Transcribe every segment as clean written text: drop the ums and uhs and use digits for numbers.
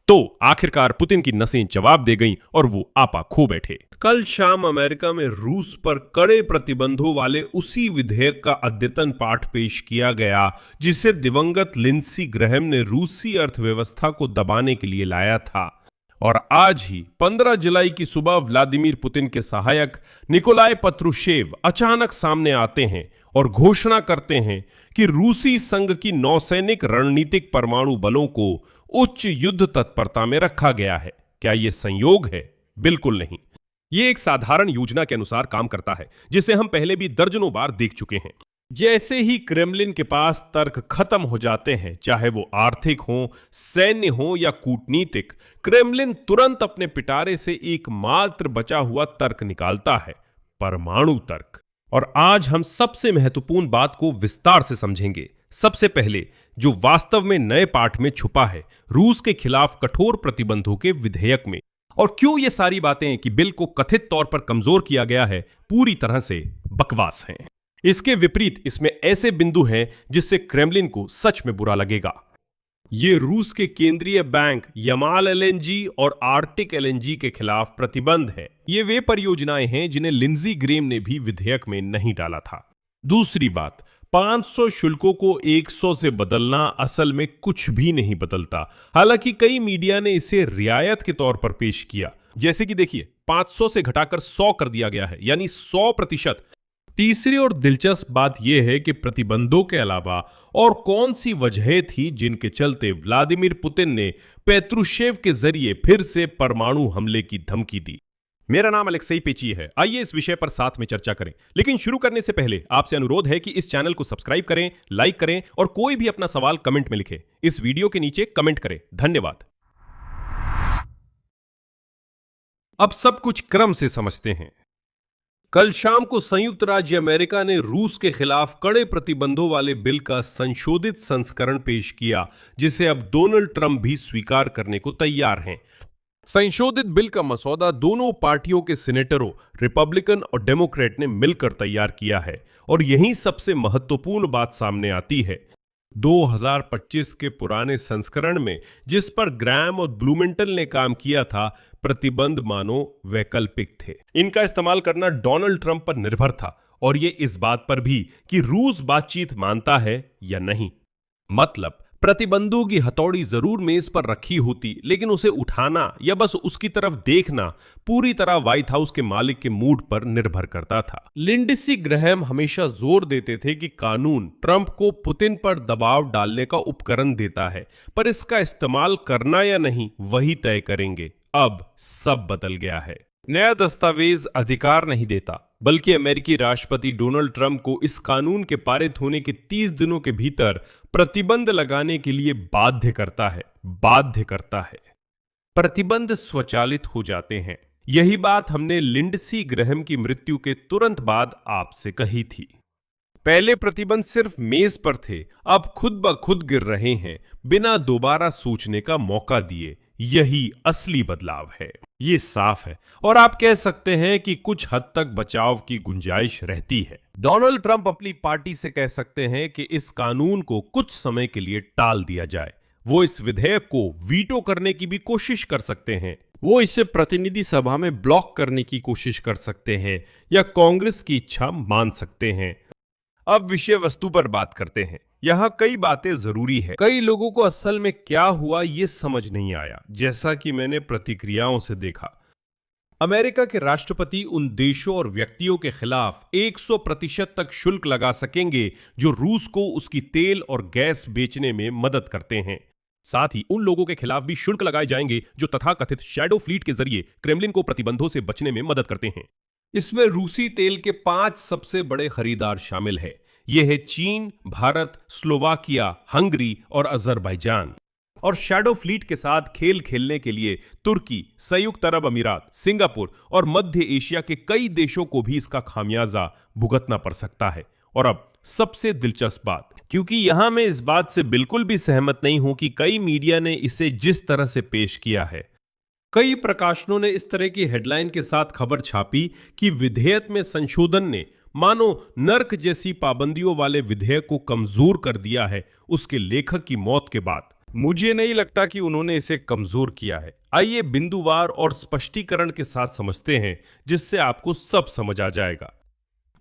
तो आखिरकार पुतिन की नसें जवाब दे गईं और वो आपा खो बैठे। कल शाम अमेरिका में रूस पर कड़े प्रतिबंधों वाले उसी विधेयक का अद्यतन पाठ पेश किया गया जिसे दिवंगत लिंडसी ग्रैहम ने रूसी अर्थव्यवस्था को दबाने के लिए लाया था। और आज ही 15 जुलाई की सुबह व्लादिमीर पुतिन के सहायक निकोलाई पत्रुशेव अचानक सामने आते हैं और घोषणा करते हैं कि रूसी संघ की नौसैनिक रणनीतिक परमाणु बलों को उच्च युद्ध तत्परता में रखा गया है। क्या यह संयोग है? बिल्कुल नहीं। यह एक साधारण योजना के अनुसार काम करता है जिसे हम पहले भी दर्जनों बार देख चुके हैं। जैसे ही क्रेमलिन के पास तर्क खत्म हो जाते हैं, चाहे वो आर्थिक हो, सैन्य हो या कूटनीतिक, क्रेमलिन तुरंत अपने पिटारे से एकमात्र बचा हुआ तर्क निकालता है, परमाणु तर्क। और आज हम सबसे महत्वपूर्ण बात को विस्तार से समझेंगे। सबसे पहले जो वास्तव में नए पाठ में छुपा है रूस के खिलाफ कठोर प्रतिबंधों के विधेयक में, और क्यों ये सारी बातें कि बिल को कथित तौर पर कमजोर किया गया है पूरी तरह से बकवास हैं। इसके विपरीत इसमें ऐसे बिंदु हैं जिससे क्रेमलिन को सच में बुरा लगेगा। ये रूस के केंद्रीय बैंक यमाल एलएनजी और आर्टिक एलएनजी के खिलाफ प्रतिबंध है। ये वे परियोजनाएं हैं जिन्हें लिंडसी ग्रैहम ने भी विधेयक में नहीं डाला था। दूसरी बात, 500 शुल्कों को 100 से बदलना असल में कुछ भी नहीं बदलता। हालांकि कई मीडिया ने इसे रियायत के तौर पर पेश किया, जैसे कि देखिए 500 से घटाकर 100 कर दिया गया है, यानी 100%। तीसरी और दिलचस्प बात यह है कि प्रतिबंधों के अलावा और कौन सी वजह थी जिनके चलते व्लादिमीर पुतिन ने पेत्रुशेव के जरिए फिर से परमाणु हमले की धमकी दी। मेरा नाम अलेक्सेई पेची है। आइए इस विषय पर साथ में चर्चा करें, लेकिन शुरू करने से पहले आपसे अनुरोध है कि इस चैनल को सब्सक्राइब करें, लाइक करें और कोई भी अपना सवाल कमेंट में लिखें। इस वीडियो के नीचे कमेंट करें। धन्यवाद। अब सब कुछ क्रम से समझते हैं। कल शाम को संयुक्त राज्य अमेरिका ने रूस के खिलाफ कड़े प्रतिबंधों वाले बिल का संशोधित संस्करण पेश किया, जिसे अब डोनाल्ड ट्रंप भी स्वीकार करने को तैयार हैं। संशोधित बिल का मसौदा दोनों पार्टियों के सीनेटरों, रिपब्लिकन और डेमोक्रेट ने मिलकर तैयार किया है। और यही सबसे महत्वपूर्ण बात सामने आती है। 2025 के पुराने संस्करण में, जिस पर ग्रैहम और ब्लूमेंटल ने काम किया था, प्रतिबंध मानो वैकल्पिक थे। इनका इस्तेमाल करना डोनाल्ड ट्रंप पर निर्भर था, और ये इस बात पर भी कि रूस बातचीत मानता है या नहीं। मतलब प्रतिबंधों की हथौड़ी जरूर मेज पर रखी होती, लेकिन उसे उठाना या बस उसकी तरफ देखना पूरी तरह व्हाइट हाउस के मालिक के मूड पर निर्भर करता था। लिंडसी ग्रैहम हमेशा जोर देते थे कि कानून ट्रंप को पुतिन पर दबाव डालने का उपकरण देता है, पर इसका इस्तेमाल करना या नहीं वही तय करेंगे। अब सब बदल गया है। नया दस्तावेज अधिकार नहीं देता, बल्कि अमेरिकी राष्ट्रपति डोनाल्ड ट्रंप को इस कानून के पारित होने के 30 दिनों के भीतर प्रतिबंध लगाने के लिए बाध्य करता है। प्रतिबंध स्वचालित हो जाते हैं। यही बात हमने लिंडसी ग्रैहम की मृत्यु के तुरंत बाद आपसे कही थी। पहले प्रतिबंध सिर्फ मेज पर थे, अब खुद ब खुद गिर रहे हैं, बिना दोबारा सोचने का मौका दिए। यही असली बदलाव है। ये साफ है, और आप कह सकते हैं कि कुछ हद तक बचाव की गुंजाइश रहती है। डोनाल्ड ट्रंप अपनी पार्टी से कह सकते हैं कि इस कानून को कुछ समय के लिए टाल दिया जाए। वो इस विधेयक को वीटो करने की भी कोशिश कर सकते हैं। वो इसे प्रतिनिधि सभा में ब्लॉक करने की कोशिश कर सकते हैं, या कांग्रेस की इच्छा मान सकते हैं। अब विषय वस्तु पर बात करते हैं। यहाँ कई बातें जरूरी है। कई लोगों को असल में क्या हुआ ये समझ नहीं आया, जैसा कि मैंने प्रतिक्रियाओं से देखा। अमेरिका के राष्ट्रपति उन देशों और व्यक्तियों के खिलाफ 100% तक शुल्क लगा सकेंगे जो रूस को उसकी तेल और गैस बेचने में मदद करते हैं। साथ ही उन लोगों के खिलाफ भी शुल्क लगाए जाएंगे जो तथाकथित शैडो फ्लीट के जरिए क्रेमलिन को प्रतिबंधों से बचने में मदद करते हैं। इसमें रूसी तेल के 5 सबसे बड़े खरीदार शामिल है। ये है चीन, भारत, स्लोवाकिया, हंगरी और अजरबैजान। और शैडो फ्लीट के साथ खेल खेलने के लिए तुर्की, संयुक्त अरब अमीरात, सिंगापुर और मध्य एशिया के कई देशों को भी इसका खामियाजा भुगतना पड़ सकता है। और अब सबसे दिलचस्प बात, क्योंकि यहां मैं इस बात से बिल्कुल भी सहमत नहीं हूं कि कई मीडिया ने इसे जिस तरह से पेश किया है। कई प्रकाशनों ने इस तरह की हेडलाइन के साथ खबर छापी कि विधेयक में संशोधन ने मानो नर्क जैसी पाबंदियों वाले विधेयक को कमजोर कर दिया है उसके लेखक की मौत के बाद। मुझे नहीं लगता कि उन्होंने इसे कमजोर किया है। आइए बिंदुवार और स्पष्टीकरण के साथ समझते हैं, जिससे आपको सब समझ आ जाएगा।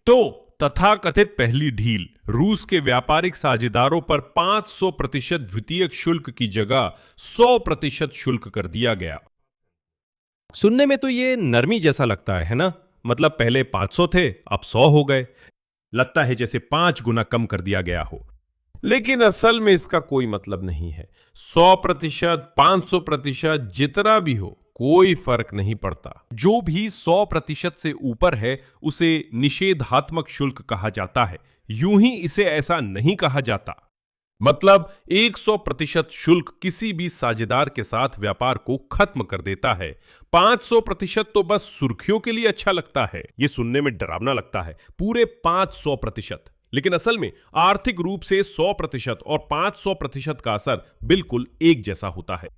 तो तथाकथित पहली ढील, रूस के व्यापारिक साझेदारों पर 500% द्वितीयक शुल्क की जगह 100% शुल्क कर दिया गया। सुनने में तो ये नरमी जैसा लगता है ना? मतलब पहले 500 थे, अब 100 हो गए। लगता है जैसे 5 गुना कम कर दिया गया हो, लेकिन असल में इसका कोई मतलब नहीं है। 100%, 500%, जितना भी हो, कोई फर्क नहीं पड़ता। जो भी 100% से ऊपर है उसे निषेधात्मक शुल्क कहा जाता है। यूं ही इसे ऐसा नहीं कहा जाता। मतलब 100% शुल्क किसी भी साझेदार के साथ व्यापार को खत्म कर देता है। 500% तो बस सुर्खियों के लिए अच्छा लगता है, ये सुनने में डरावना लगता है, पूरे 500%। लेकिन असल में आर्थिक रूप से 100% और 500% का असर बिल्कुल एक जैसा होता है।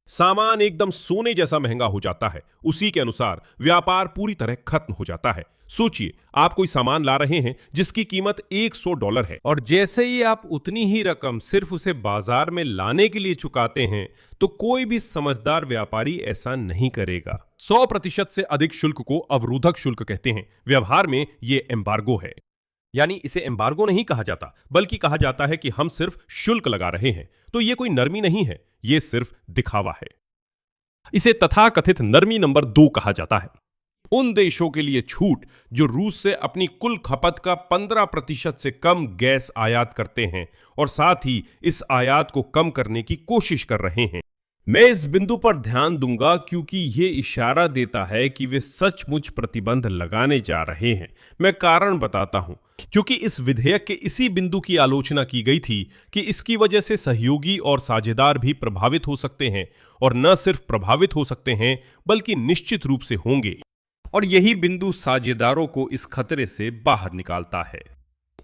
सामान एकदम सोने जैसा महंगा हो जाता है, उसी के अनुसार व्यापार पूरी तरह खत्म हो जाता है। सोचिए, आप कोई सामान ला रहे हैं जिसकी कीमत $100 है, और जैसे ही आप उतनी ही रकम सिर्फ उसे बाजार में लाने के लिए चुकाते हैं, तो कोई भी समझदार व्यापारी ऐसा नहीं करेगा। 100% से अधिक शुल्क को अवरोधक शुल्क कहते हैं। व्यवहार में ये एम्बार्गो है। यानी इसे एम्बार्गो नहीं कहा जाता, बल्कि कहा जाता है कि हम सिर्फ शुल्क लगा रहे हैं। तो ये कोई नरमी नहीं है, ये सिर्फ दिखावा है। इसे तथाकथित नरमी नंबर 2 कहा जाता है। उन देशों के लिए छूट जो रूस से अपनी कुल खपत का 15% से कम गैस आयात करते हैं और साथ ही इस आयात को कम करने की कोशिश कर रहे हैं। मैं इस बिंदु पर ध्यान दूंगा क्योंकि यह इशारा देता है कि वे सचमुच प्रतिबंध लगाने जा रहे हैं। मैं कारण बताता हूं। क्योंकि इस विधेयक के इसी बिंदु की आलोचना की गई थी कि इसकी वजह से सहयोगी और साझेदार भी प्रभावित हो सकते हैं, और न सिर्फ प्रभावित हो सकते हैं बल्कि निश्चित रूप से होंगे। और यही बिंदु साझेदारों को इस खतरे से बाहर निकालता है।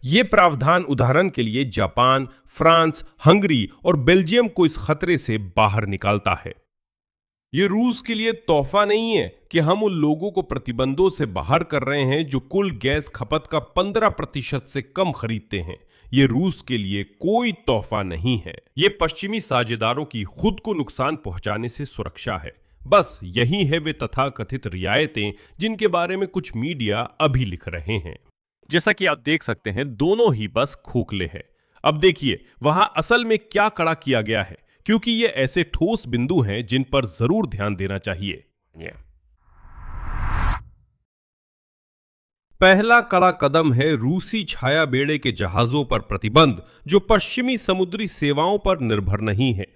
ये प्रावधान उदाहरण के लिए जापान, फ्रांस, हंगरी और बेल्जियम को इस खतरे से बाहर निकालता है। ये रूस के लिए तोहफा नहीं है कि हम उन लोगों को प्रतिबंधों से बाहर कर रहे हैं जो कुल गैस खपत का 15% से कम खरीदते हैं। ये रूस के लिए कोई तोहफा नहीं है, ये पश्चिमी साझेदारों की खुद को नुकसान पहुंचाने से सुरक्षा है। बस यही है वे तथाकथित रियायतें जिनके बारे में कुछ मीडिया अभी लिख रहे हैं। जैसा कि आप देख सकते हैं, दोनों ही बस खोखले हैं। अब देखिए वहां असल में क्या कड़ा किया गया है, क्योंकि ये ऐसे ठोस बिंदु हैं जिन पर जरूर ध्यान देना चाहिए। पहला कड़ा कदम है रूसी छाया बेड़े के जहाजों पर प्रतिबंध, जो पश्चिमी समुद्री सेवाओं पर निर्भर नहीं है।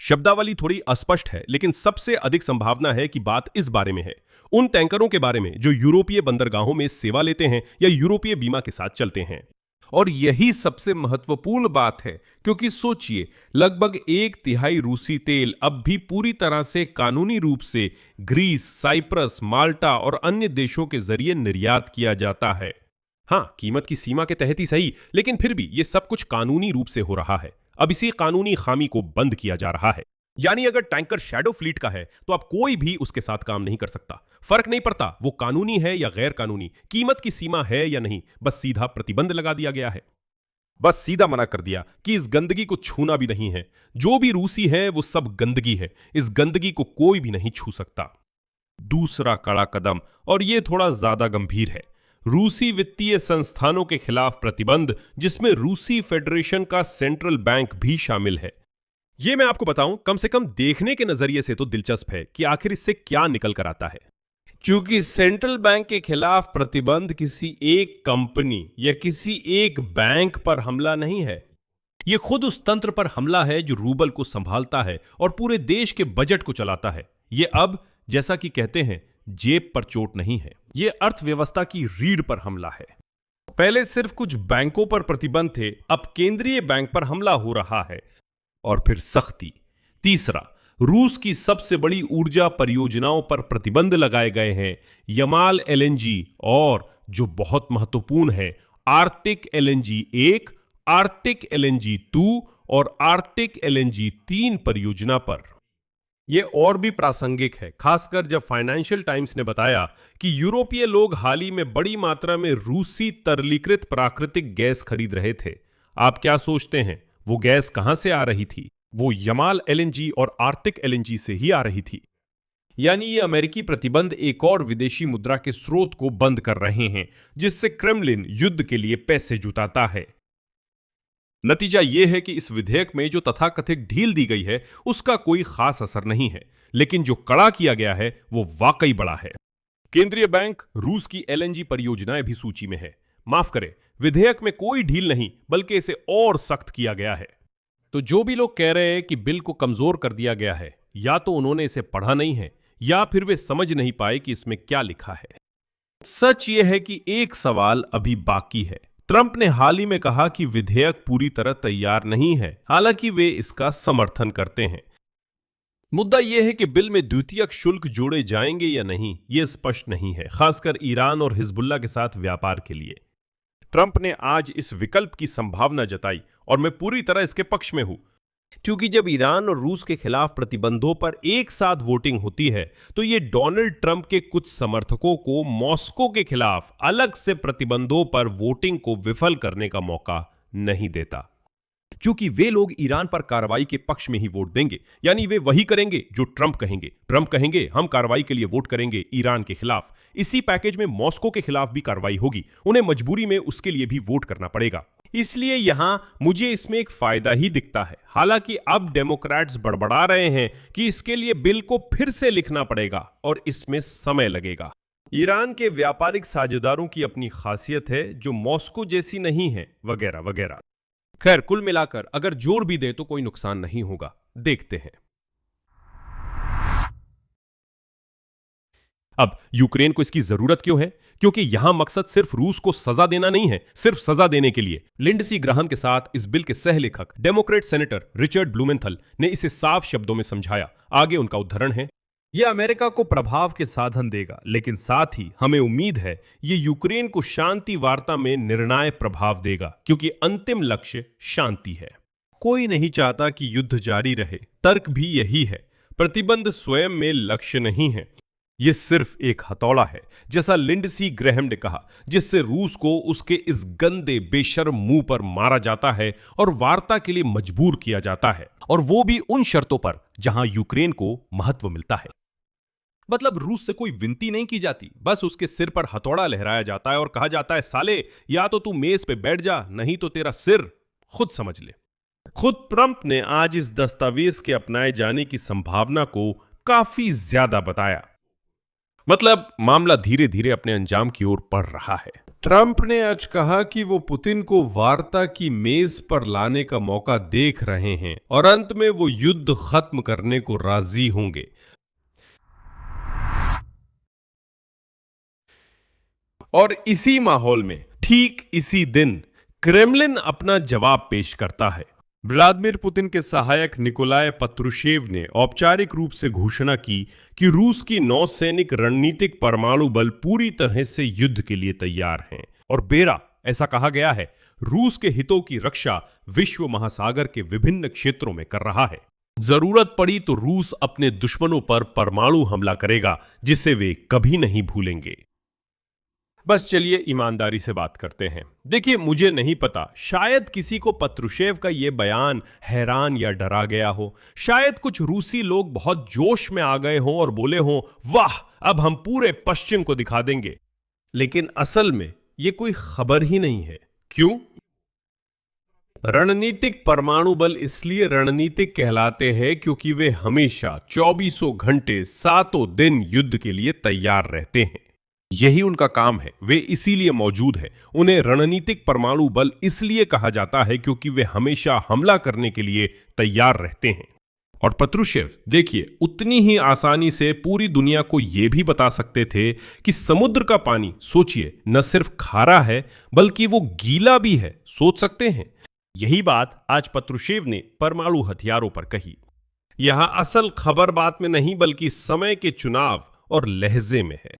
शब्दावली थोड़ी अस्पष्ट है, लेकिन सबसे अधिक संभावना है कि बात इस बारे में है, उन टैंकरों के बारे में जो यूरोपीय बंदरगाहों में सेवा लेते हैं या यूरोपीय बीमा के साथ चलते हैं। और यही सबसे महत्वपूर्ण बात है, क्योंकि सोचिए, लगभग 1/3 रूसी तेल अब भी पूरी तरह से कानूनी रूप से ग्रीस, साइप्रस, माल्टा और अन्य देशों के जरिए निर्यात किया जाता है। हाँ, कीमत की सीमा के तहत ही सही, लेकिन फिर भी ये सब कुछ कानूनी रूप से हो रहा है। अब इसी कानूनी खामी को बंद किया जा रहा है। यानी अगर टैंकर शैडो फ्लीट का है तो अब कोई भी उसके साथ काम नहीं कर सकता। फर्क नहीं पड़ता वो कानूनी है या गैर कानूनी, कीमत की सीमा है या नहीं, बस सीधा प्रतिबंध लगा दिया गया है। बस सीधा मना कर दिया कि इस गंदगी को छूना भी नहीं है। जो भी रूसी है वो सब गंदगी है, इस गंदगी को कोई भी नहीं छू सकता। दूसरा कड़ा कदम, और ये थोड़ा ज्यादा गंभीर है, रूसी वित्तीय संस्थानों के खिलाफ प्रतिबंध, जिसमें रूसी फेडरेशन का सेंट्रल बैंक भी शामिल है। यह मैं आपको बताऊं, कम से कम देखने के नजरिए से तो दिलचस्प है कि आखिर इससे क्या निकल कर आता है। क्योंकि सेंट्रल बैंक के खिलाफ प्रतिबंध किसी एक कंपनी या किसी एक बैंक पर हमला नहीं है, यह खुद उस तंत्र पर हमला है जो रूबल को संभालता है और पूरे देश के बजट को चलाता है। यह अब, जैसा कि कहते हैं, जेब पर चोट नहीं है, यह अर्थव्यवस्था की रीढ़ पर हमला है। पहले सिर्फ कुछ बैंकों पर प्रतिबंध थे, अब केंद्रीय बैंक पर हमला हो रहा है, और फिर सख्ती। तीसरा, रूस की सबसे बड़ी ऊर्जा परियोजनाओं पर प्रतिबंध लगाए गए हैं, यमाल एलएनजी और, जो बहुत महत्वपूर्ण है, आर्टिक एलएनजी 1, आर्टिक एलएनजी 2 और आर्टिक एलएनजी 3 परियोजना पर। यह और भी प्रासंगिक है, खासकर जब फाइनेंशियल टाइम्स ने बताया कि यूरोपीय लोग हाल ही में बड़ी मात्रा में रूसी तरलीकृत प्राकृतिक गैस खरीद रहे थे। आप क्या सोचते हैं, वो गैस कहां से आ रही थी? वो यमाल एलएनजी और आर्टिक एलएनजी से ही आ रही थी। यानी ये अमेरिकी प्रतिबंध एक और विदेशी मुद्रा के स्रोत को बंद कर रहे हैं, जिससे क्रेमलिन युद्ध के लिए पैसे जुटाता है। नतीजा यह है कि इस विधेयक में जो तथाकथित ढील दी गई है उसका कोई खास असर नहीं है, लेकिन जो कड़ा किया गया है वो वाकई बड़ा है। केंद्रीय बैंक, रूस की एलएनजी परियोजनाएं भी सूची में है। माफ करें, विधेयक में कोई ढील नहीं बल्कि इसे और सख्त किया गया है। तो जो भी लोग कह रहे हैं कि बिल को कमजोर कर दिया गया है, या तो उन्होंने इसे पढ़ा नहीं है या फिर वे समझ नहीं पाए कि इसमें क्या लिखा है। सच यह है कि एक सवाल अभी बाकी है। ट्रंप ने हाल ही में कहा कि विधेयक पूरी तरह तैयार नहीं है, हालांकि वे इसका समर्थन करते हैं। मुद्दा यह है कि बिल में द्वितीयक शुल्क जोड़े जाएंगे या नहीं, यह स्पष्ट नहीं है, खासकर ईरान और हिजबुल्लाह के साथ व्यापार के लिए। ट्रंप ने आज इस विकल्प की संभावना जताई और मैं पूरी तरह इसके पक्ष में हूं, क्योंकि जब ईरान और रूस के खिलाफ प्रतिबंधों पर एक साथ वोटिंग होती है तो यह डोनाल्ड ट्रंप के कुछ समर्थकों को मॉस्को के खिलाफ अलग से प्रतिबंधों पर वोटिंग को विफल करने का मौका नहीं देता, क्योंकि वे लोग ईरान पर कार्रवाई के पक्ष में ही वोट देंगे। यानी वे वही करेंगे जो ट्रंप कहेंगे। ट्रंप कहेंगे हम कार्रवाई के लिए वोट करेंगे ईरान के खिलाफ, इसी पैकेज में मॉस्को के खिलाफ भी कार्रवाई होगी, उन्हें मजबूरी में उसके लिए भी वोट करना पड़ेगा। इसलिए यहां मुझे इसमें एक फायदा ही दिखता है। हालांकि अब डेमोक्रेट्स बड़बड़ा रहे हैं कि इसके लिए बिल को फिर से लिखना पड़ेगा और इसमें समय लगेगा। ईरान के व्यापारिक साझेदारों की अपनी खासियत है जो मॉस्को जैसी नहीं है, वगैरह वगैरह। खैर, कुल मिलाकर अगर जोर भी दे तो कोई नुकसान नहीं होगा। देखते हैं। अब यूक्रेन को इसकी जरूरत क्यों है? क्योंकि यहां मकसद सिर्फ रूस को सजा देना नहीं है, सिर्फ सजा देने के लिए। लिंडसी ग्राहम के साथ इस बिल के सह लेखक डेमोक्रेट सेनेटर रिचर्ड ब्लूमेंथल ने इसे साफ शब्दों में समझाया। आगे उनका उद्धरण है। यह अमेरिका को प्रभाव के साधन देगा, लेकिन साथ ही हमें उम्मीद है ये यूक्रेन को शांति वार्ता में निर्णायक प्रभाव देगा, क्योंकि अंतिम लक्ष्य शांति है। कोई नहीं चाहता कि युद्ध जारी रहे। तर्क भी यही है। प्रतिबंध स्वयं में लक्ष्य नहीं है, यह सिर्फ एक हथौड़ा है, जैसा लिंडसी ग्रैहम ने कहा, जिससे रूस को उसके इस गंदे बेशर्म मुंह पर मारा जाता है और वार्ता के लिए मजबूर किया जाता है, और वो भी उन शर्तों पर जहां यूक्रेन को महत्व मिलता है। मतलब रूस से कोई विनती नहीं की जाती, बस उसके सिर पर हथौड़ा लहराया जाता है और कहा जाता है, साले या तो तू मेज पे बैठ जा, नहीं तो तेरा सिर खुद समझ ले। खुद ट्रंप ने आज इस दस्तावेज के अपनाए जाने की संभावना को काफी ज्यादा बताया। मतलब मामला धीरे धीरे अपने अंजाम की ओर बढ़ रहा है। ट्रंप ने आज कहा कि वो पुतिन को वार्ता की मेज पर लाने का मौका देख रहे हैं और अंत में वो युद्ध खत्म करने को राजी होंगे। और इसी माहौल में ठीक इसी दिन क्रेमलिन अपना जवाब पेश करता है। व्लादिमीर पुतिन के सहायक निकोलाई पत्रुशेव ने औपचारिक रूप से घोषणा की कि रूस की नौसैनिक रणनीतिक परमाणु बल पूरी तरह से युद्ध के लिए तैयार हैं। और बेरा ऐसा कहा गया है, रूस के हितों की रक्षा विश्व महासागर के विभिन्न क्षेत्रों में कर रहा है। जरूरत पड़ी तो रूस अपने दुश्मनों पर परमाणु हमला करेगा, जिसे वे कभी नहीं भूलेंगे। बस चलिए ईमानदारी से बात करते हैं। देखिए, मुझे नहीं पता, शायद किसी को पत्रुशेव का यह बयान हैरान या डरा गया हो। शायद कुछ रूसी लोग बहुत जोश में आ गए हों और बोले हों, वाह, अब हम पूरे पश्चिम को दिखा देंगे। लेकिन असल में यह कोई खबर ही नहीं है। क्यों? रणनीतिक परमाणु बल इसलिए रणनीतिक कहलाते हैं क्योंकि वे हमेशा 24 घंटे 7 दिन युद्ध के लिए तैयार रहते हैं। यही उनका काम है, वे इसीलिए मौजूद है। उन्हें रणनीतिक परमाणु बल इसलिए कहा जाता है क्योंकि वे हमेशा हमला करने के लिए तैयार रहते हैं। और पत्रुशेव, देखिए, उतनी ही आसानी से पूरी दुनिया को यह भी बता सकते थे कि समुद्र का पानी, सोचिए, न सिर्फ खारा है बल्कि वो गीला भी है। सोच सकते हैं? यही बात आज पत्रुशेव ने परमाणु हथियारों पर कही। यहां असल खबर बात में नहीं बल्कि समय के चुनाव और लहजे में है।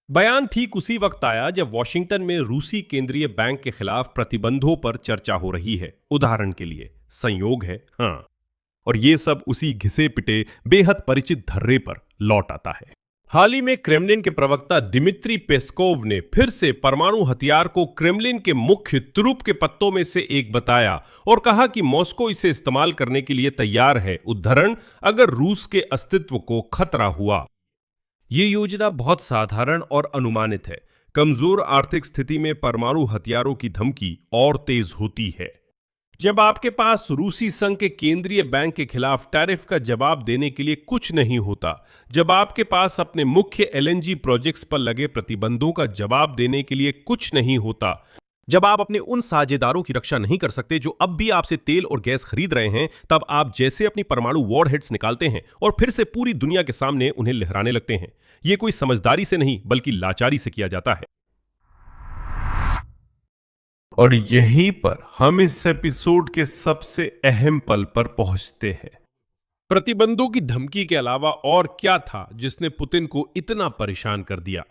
बयान ठीक उसी वक्त आया जब वॉशिंगटन में रूसी केंद्रीय बैंक के खिलाफ प्रतिबंधों पर चर्चा हो रही है। उदाहरण के लिए, संयोग है, हाँ, और ये सब उसी घिसे पिटे बेहद परिचित धर्रे पर लौट आता है। हाल ही में क्रेमलिन के प्रवक्ता दिमित्री पेस्कोव ने फिर से परमाणु हथियार को क्रेमलिन के मुख्य तुरुप के पत्तों में से एक बताया और कहा कि मॉस्को इसे इस्तेमाल करने के लिए तैयार है, उद्धरण, अगर रूस के अस्तित्व को खतरा हुआ। ये योजना बहुत साधारण और अनुमानित है। कमजोर आर्थिक स्थिति में परमाणु हथियारों की धमकी और तेज होती है। जब आपके पास रूसी संघ के केंद्रीय बैंक के खिलाफ टैरिफ का जवाब देने के लिए कुछ नहीं होता, जब आपके पास अपने मुख्य एलएनजी प्रोजेक्ट्स पर लगे प्रतिबंधों का जवाब देने के लिए कुछ नहीं होता, जब आप अपने उन साझेदारों की रक्षा नहीं कर सकते जो अब भी आपसे तेल और गैस खरीद रहे हैं, तब आप जैसे अपनी परमाणु वॉरहेड्स निकालते हैं और फिर से पूरी दुनिया के सामने उन्हें लहराने लगते हैं। यह कोई समझदारी से नहीं बल्कि लाचारी से किया जाता है। और यहीं पर हम इस एपिसोड के सबसे अहम पल पर पहुंचते हैं। प्रतिबंधों की धमकी के अलावा और क्या था जिसने पुतिन को इतना परेशान कर दिया?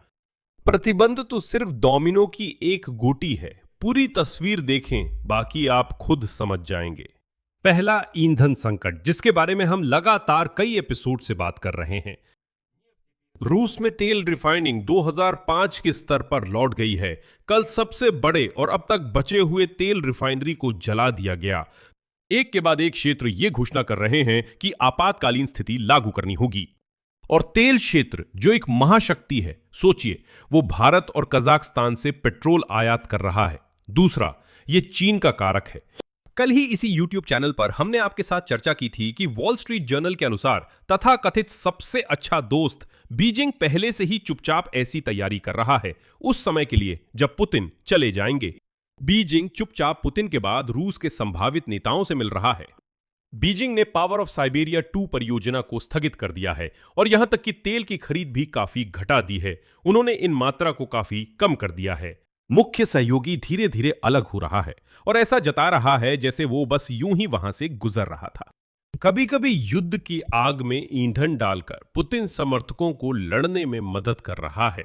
प्रतिबंध तो सिर्फ डोमिनो की एक गोटी है। पूरी तस्वीर देखें, बाकी आप खुद समझ जाएंगे। पहला, ईंधन संकट, जिसके बारे में हम लगातार कई एपिसोड से बात कर रहे हैं। रूस में तेल रिफाइनिंग 2005 के स्तर पर लौट गई है। कल सबसे बड़े और अब तक बचे हुए तेल रिफाइनरी को जला दिया गया। एक के बाद एक क्षेत्र ये घोषणा कर रहे हैं कि आपातकालीन स्थिति लागू करनी होगी। और तेल क्षेत्र जो एक महाशक्ति है, सोचिए, वो भारत और कजाकिस्तान से पेट्रोल आयात कर रहा है। दूसरा, ये चीन का कारक है। कल ही इसी YouTube चैनल पर हमने आपके साथ चर्चा की थी कि वॉल स्ट्रीट जर्नल के अनुसार तथाकथित सबसे अच्छा दोस्त बीजिंग पहले से ही चुपचाप ऐसी तैयारी कर रहा है उस समय के लिए जब पुतिन चले जाएंगे। बीजिंग चुपचाप पुतिन के बाद रूस के संभावित नेताओं से मिल रहा है। बीजिंग ने पावर ऑफ साइबेरिया 2 परियोजना को स्थगित कर दिया है और यहां तक कि तेल की खरीद भी काफी घटा दी है। उन्होंने इन मात्रा को काफी कम कर दिया है। मुख्य सहयोगी धीरे धीरे अलग हो रहा है और ऐसा जता रहा है जैसे वो बस यूं ही वहां से गुजर रहा था। कभी कभी युद्ध की आग में ईंधन डालकर पुतिन समर्थकों को लड़ने में मदद कर रहा है।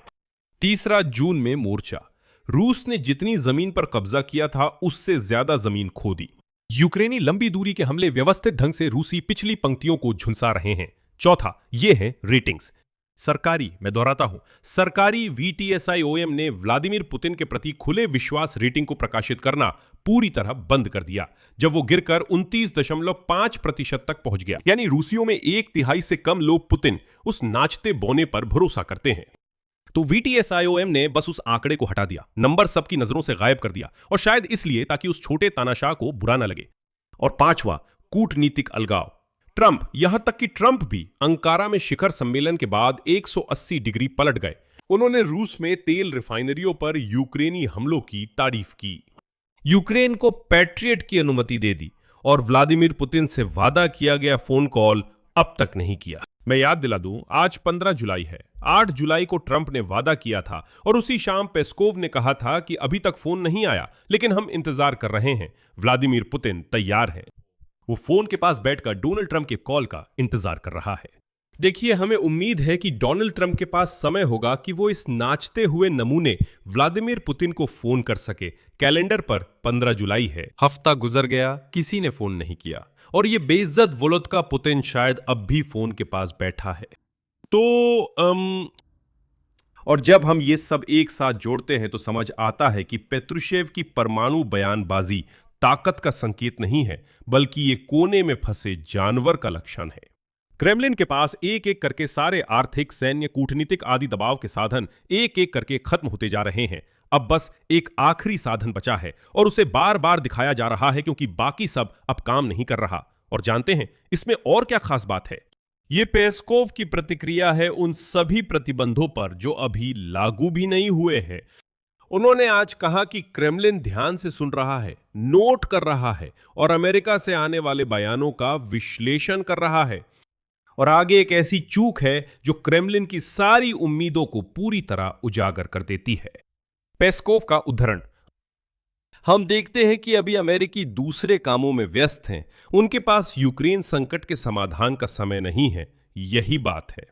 तीसरा, जून में मोर्चा। रूस ने जितनी जमीन पर कब्जा किया था उससे ज्यादा जमीन खो दी। यूक्रेनी लंबी दूरी के हमले व्यवस्थित ढंग से रूसी पिछली पंक्तियों को झुलसा रहे हैं। चौथा, ये है रेटिंग्स। सरकारी, मैं दोहराता हूं, सरकारी VTSIOM ने व्लादिमीर पुतिन के प्रति खुले विश्वास रेटिंग को प्रकाशित करना पूरी तरह बंद कर दिया जब वो गिरकर 29.5% तक पहुंच गया। यानी रूसियों में 1/3 से कम लोग पुतिन उस नाचते बौने पर भरोसा करते हैं। तो VTSIOM ने बस उस आंकड़े को हटा दिया, नंबर सबकी नजरों से गायब कर दिया, और शायद इसलिए ताकि उस छोटे तानाशाह को बुरा ना लगे। और पांचवा, कूटनीतिक अलगाव। ट्रंप, यहां तक कि ट्रंप भी अंकारा में शिखर सम्मेलन के बाद 180 डिग्री पलट गए। उन्होंने रूस में तेल रिफाइनरियों पर यूक्रेनी हमलों की तारीफ की, यूक्रेन को पैट्रियट की अनुमति दे दी और व्लादिमीर पुतिन से वादा किया गया फोन कॉल अब तक नहीं किया। मैं याद दिला दूं, आज 15 जुलाई है। 8 जुलाई को ट्रंप ने वादा किया था और उसी शाम पेस्कोव ने कहा था कि अभी तक फोन नहीं आया, लेकिन हम इंतजार कर रहे हैं। व्लादिमीर पुतिन तैयार है। वो फोन के पास बैठकर डोनाल्ड ट्रंप के कॉल का इंतजार कर रहा है। देखिए, हमें उम्मीद है कि डोनाल्ड ट्रंप के पास समय होगा कि वो इस नाचते हुए नमूने व्लादिमीर पुतिन को फोन कर सके। कैलेंडर पर 15 जुलाई है। हफ्ता गुजर गया, किसी ने फोन नहीं किया और ये बेइज्जत वोलोदिमीर पुतिन शायद अब भी फोन के पास बैठा है। तो और जब हम ये सब एक साथ जोड़ते हैं तो समझ आता है कि पेत्रुशेव की परमाणु बयानबाजी ताकत का संकेत नहीं है, बल्कि ये कोने में फंसे जानवर का लक्षण है। क्रेमलिन के पास एक एक करके सारे आर्थिक, सैन्य, कूटनीतिक आदि दबाव के साधन एक एक करके खत्म होते जा रहे हैं। अब बस एक आखिरी साधन बचा है और उसे बार बार दिखाया जा रहा है क्योंकि बाकी सब अब काम नहीं कर रहा। और जानते हैं इसमें और क्या खास बात है? ये पेस्कोव की प्रतिक्रिया है उन सभी प्रतिबंधों पर जो अभी लागू भी नहीं हुए हैं। उन्होंने आज कहा कि क्रेमलिन ध्यान से सुन रहा है, नोट कर रहा है और अमेरिका से आने वाले बयानों का विश्लेषण कर रहा है। और आगे एक ऐसी चूक है जो क्रेमलिन की सारी उम्मीदों को पूरी तरह उजागर कर देती है। पेस्कोव का उद्धरण। हम देखते हैं कि अभी अमेरिकी दूसरे कामों में व्यस्त हैं। उनके पास यूक्रेन संकट के समाधान का समय नहीं है। यही बात है।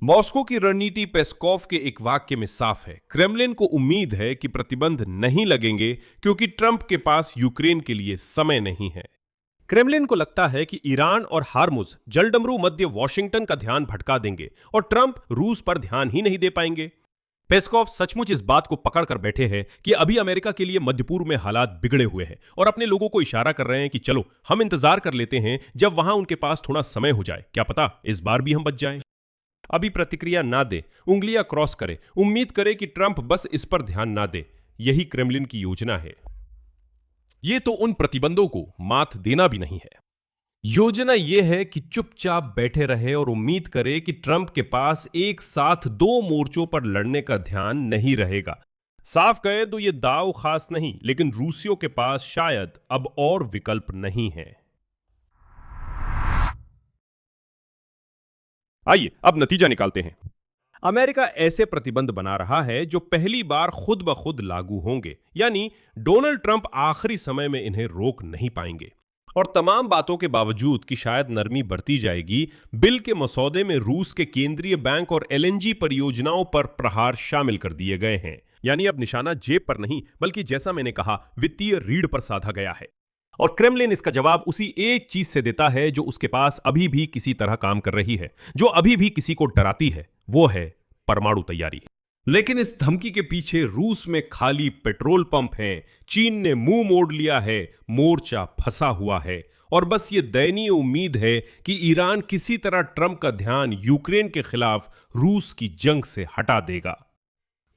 मॉस्को की रणनीति पेस्कोव के एक वाक्य में साफ है। क्रेमलिन को उम्मीद है कि प्रतिबंध नहीं लगेंगे क्योंकि ट्रंप के पास यूक्रेन के लिए समय नहीं है। क्रेमलिन को लगता है कि ईरान और हार्मुज जलडमरू मध्य वॉशिंगटन का ध्यान भटका देंगे और ट्रंप रूस पर ध्यान ही नहीं दे पाएंगे। पेस्कोव सचमुच इस बात को पकड़ कर बैठे हैं कि अभी अमेरिका के लिए मध्य पूर्व में हालात बिगड़े हुए हैं और अपने लोगों को इशारा कर रहे हैं कि चलो हम इंतजार कर लेते हैं जब वहां उनके पास थोड़ा समय हो जाए, क्या पता इस बार भी हम बच जाएं। अभी प्रतिक्रिया ना दे, उंगलियां क्रॉस करे, उम्मीद करे कि ट्रंप बस इस पर ध्यान ना दे। यही क्रेमलिन की योजना है। ये तो उन प्रतिबंधों को मात देना भी नहीं है। योजना यह है कि चुपचाप बैठे रहे और उम्मीद करे कि ट्रंप के पास एक साथ दो मोर्चों पर लड़ने का ध्यान नहीं रहेगा। साफ कहे तो यह दाव खास नहीं, लेकिन रूसियों के पास शायद अब और विकल्प नहीं है। आइए अब नतीजा निकालते हैं। अमेरिका ऐसे प्रतिबंध बना रहा है जो पहली बार खुद ब खुद लागू होंगे, यानी डोनाल्ड ट्रंप आखिरी समय में इन्हें रोक नहीं पाएंगे। और तमाम बातों के बावजूद कि शायद नरमी बरती जाएगी, बिल के मसौदे में रूस के केंद्रीय बैंक और एलएनजी परियोजनाओं पर प्रहार शामिल कर दिए गए हैं। यानी अब निशाना जेब पर नहीं, बल्कि जैसा मैंने कहा, वित्तीय रीढ़ पर साधा गया है। और क्रेमलिन इसका जवाब उसी एक चीज से देता है जो उसके पास अभी भी किसी तरह काम कर रही है, जो अभी भी किसी को डराती है, वो है परमाणु तैयारी। लेकिन इस धमकी के पीछे रूस में खाली पेट्रोल पंप हैं, चीन ने मुंह मोड़ लिया है, मोर्चा फंसा हुआ है और बस ये दयनीय उम्मीद है कि ईरान किसी तरह ट्रंप का ध्यान यूक्रेन के खिलाफ रूस की जंग से हटा देगा।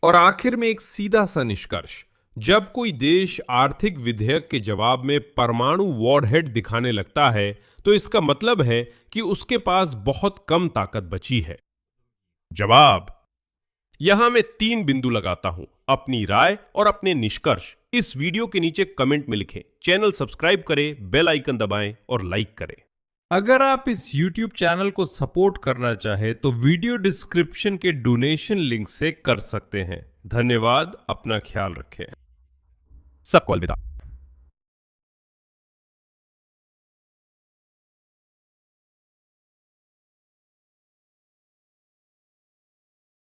और आखिर में एक सीधा सा निष्कर्ष, जब कोई देश आर्थिक विधेयक के जवाब में परमाणु वॉरहेड दिखाने लगता है तो इसका मतलब है कि उसके पास बहुत कम ताकत बची है। जवाब यहां मैं 3 बिंदु लगाता हूं, अपनी राय और अपने निष्कर्ष इस वीडियो के नीचे कमेंट में लिखें, चैनल सब्सक्राइब करें, बेल आइकन दबाएं और लाइक करें। अगर आप इस YouTube चैनल को सपोर्ट करना चाहें तो वीडियो डिस्क्रिप्शन के डोनेशन लिंक से कर सकते हैं। धन्यवाद, अपना ख्याल रखें। सबको अलविदा।